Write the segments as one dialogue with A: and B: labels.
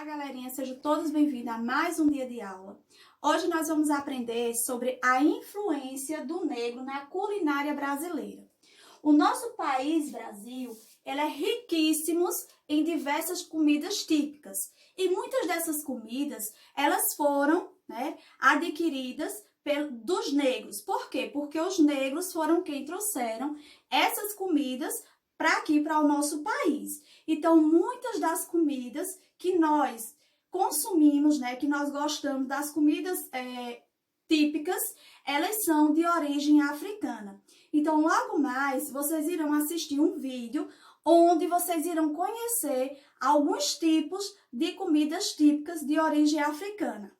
A: galerinha, sejam todos bem-vindos a mais um dia de aula. Hoje nós vamos aprender sobre a influência do negro na culinária brasileira. O nosso país, Brasil, ele é riquíssimo em diversas comidas típicas. E muitas dessas comidas, elas foram, adquiridas dos negros. Por quê? Porque os negros foram quem trouxeram essas comidas para aqui, para o nosso país. Então, muitas das comidas que nós consumimos, que nós gostamos das comidas típicas, elas são de origem africana. Então, logo mais, vocês irão assistir um vídeo onde vocês irão conhecer alguns tipos de comidas típicas de origem africana.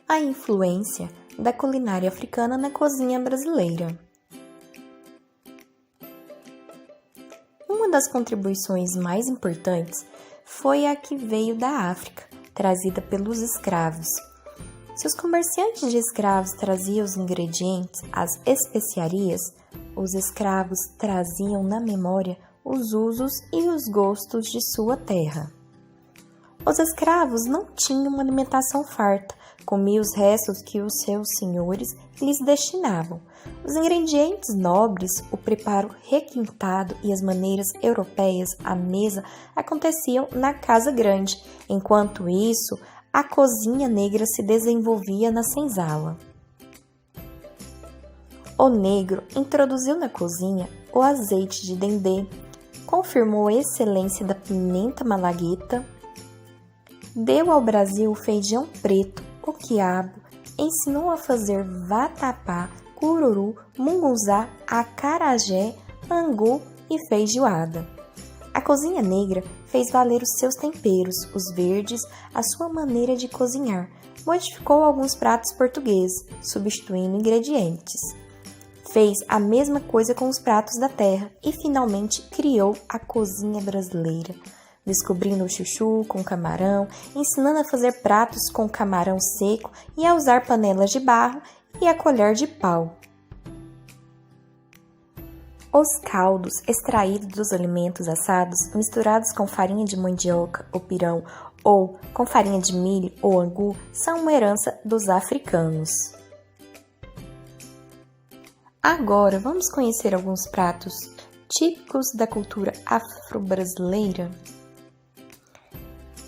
B: A influência da culinária africana na cozinha brasileira. Uma das contribuições mais importantes foi a que veio da África, trazida pelos escravos. Se os comerciantes de escravos traziam os ingredientes, as especiarias, os escravos traziam na memória os usos e os gostos de sua terra. Os escravos não tinham uma alimentação farta, comiam os restos que os seus senhores lhes destinavam. Os ingredientes nobres, o preparo requintado e as maneiras europeias à mesa aconteciam na casa grande. Enquanto isso, a cozinha negra se desenvolvia na senzala. O negro introduziu na cozinha o azeite de dendê, confirmou a excelência da pimenta malagueta, deu ao Brasil o feijão preto, o quiabo, ensinou a fazer vatapá, cururu, mungunzá, acarajé, angu e feijoada. A cozinha negra fez valer os seus temperos, os verdes, a sua maneira de cozinhar, modificou alguns pratos portugueses, substituindo ingredientes. Fez a mesma coisa com os pratos da terra e finalmente criou a cozinha brasileira, descobrindo o chuchu com camarão, ensinando a fazer pratos com camarão seco e a usar panelas de barro e a colher de pau. Os caldos extraídos dos alimentos assados, misturados com farinha de mandioca ou pirão ou com farinha de milho ou angu, são uma herança dos africanos. Agora vamos conhecer alguns pratos típicos da cultura afro-brasileira.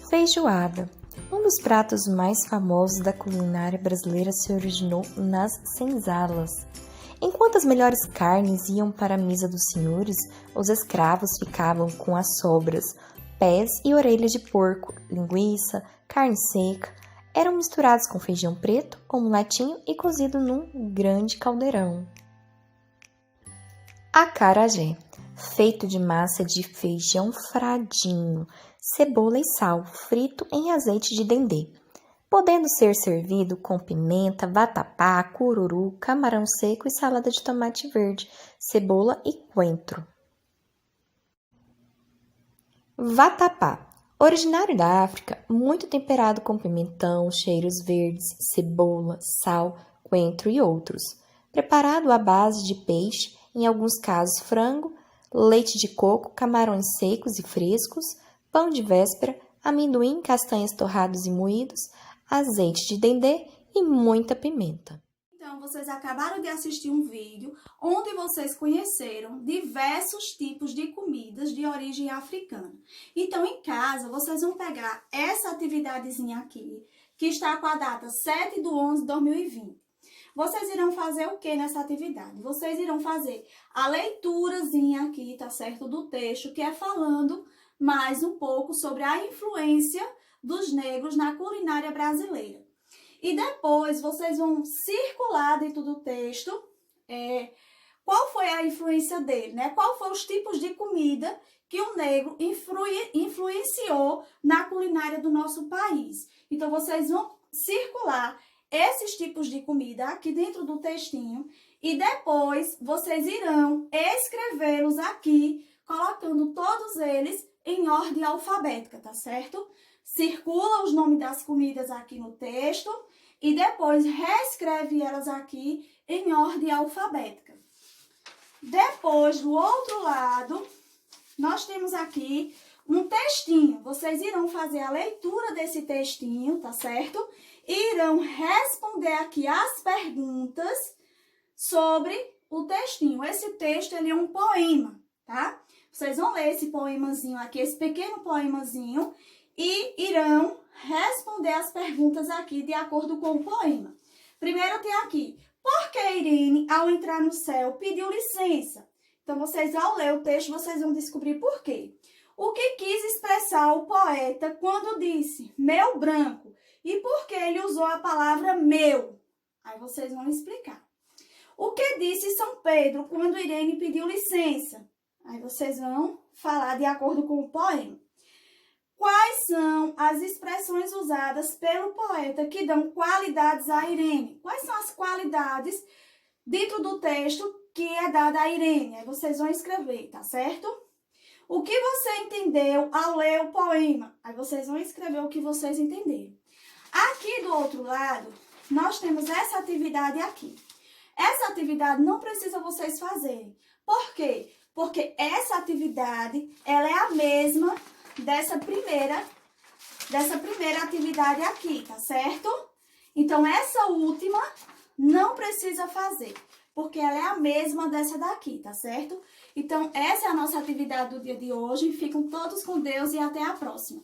B: Feijoada. Um dos pratos mais famosos da culinária brasileira se originou nas senzalas. Enquanto as melhores carnes iam para a mesa dos senhores, os escravos ficavam com as sobras, pés e orelhas de porco, linguiça, carne seca. Eram misturados com feijão preto ou mulatinho e cozido num grande caldeirão. Acarajé. Feito de massa de feijão fradinho, cebola e sal, frito em azeite de dendê, podendo ser servido com pimenta, vatapá, cururu, camarão seco e salada de tomate verde, cebola e coentro. Vatapá. Originário da África, muito temperado com pimentão, cheiros verdes, cebola, sal, coentro e outros. Preparado à base de peixe, em alguns casos frango, leite de coco, camarões secos e frescos, pão de véspera, amendoim, castanhas torrados e moídos, azeite de dendê e muita pimenta.
A: Então, vocês acabaram de assistir um vídeo onde vocês conheceram diversos tipos de comidas de origem africana. Então, em casa, vocês vão pegar essa atividadezinha aqui, que está com a data 7/11/2020. Vocês irão fazer o que nessa atividade? Vocês irão fazer a leiturazinha aqui, tá certo? Do texto, que é falando mais um pouco sobre a influência dos negros na culinária brasileira. E depois vocês vão circular dentro do texto qual foi a influência dele, Qual foram os tipos de comida que o negro influenciou na culinária do nosso país. Então, vocês vão circular esses tipos de comida aqui dentro do textinho e depois vocês irão escrevê-los aqui, colocando todos eles em ordem alfabética, tá certo? Circula os nomes das comidas aqui no texto e depois reescreve elas aqui em ordem alfabética. Depois, do outro lado, nós temos aqui um textinho. Vocês irão fazer a leitura desse textinho, tá certo? E irão responder aqui as perguntas sobre o textinho. Esse texto, ele é um poema, tá? Vocês vão ler esse poemazinho aqui, esse pequeno poemazinho, e irão responder as perguntas aqui de acordo com o poema. Primeiro tem aqui, por que Irene, ao entrar no céu, pediu licença? Então, vocês, ao ler o texto, vocês vão descobrir por quê. O que quis expressar o poeta quando disse meu branco? E por que ele usou a palavra meu? Aí vocês vão explicar. O que disse São Pedro quando Irene pediu licença? Aí vocês vão falar de acordo com o poema. Quais são as expressões usadas pelo poeta que dão qualidades a Irene? Quais são as qualidades dentro do texto que é dada a Irene? Aí vocês vão escrever, tá certo? O que você entendeu ao ler o poema? Aí vocês vão escrever o que vocês entenderam. Aqui do outro lado, nós temos essa atividade aqui. Essa atividade não precisa vocês fazerem. Por quê? Porque essa atividade, ela é a mesma dessa primeira atividade aqui, tá certo? Então, essa última não precisa fazer, porque ela é a mesma dessa daqui, tá certo? Então, essa é a nossa atividade do dia de hoje. Fiquem todos com Deus e até a próxima.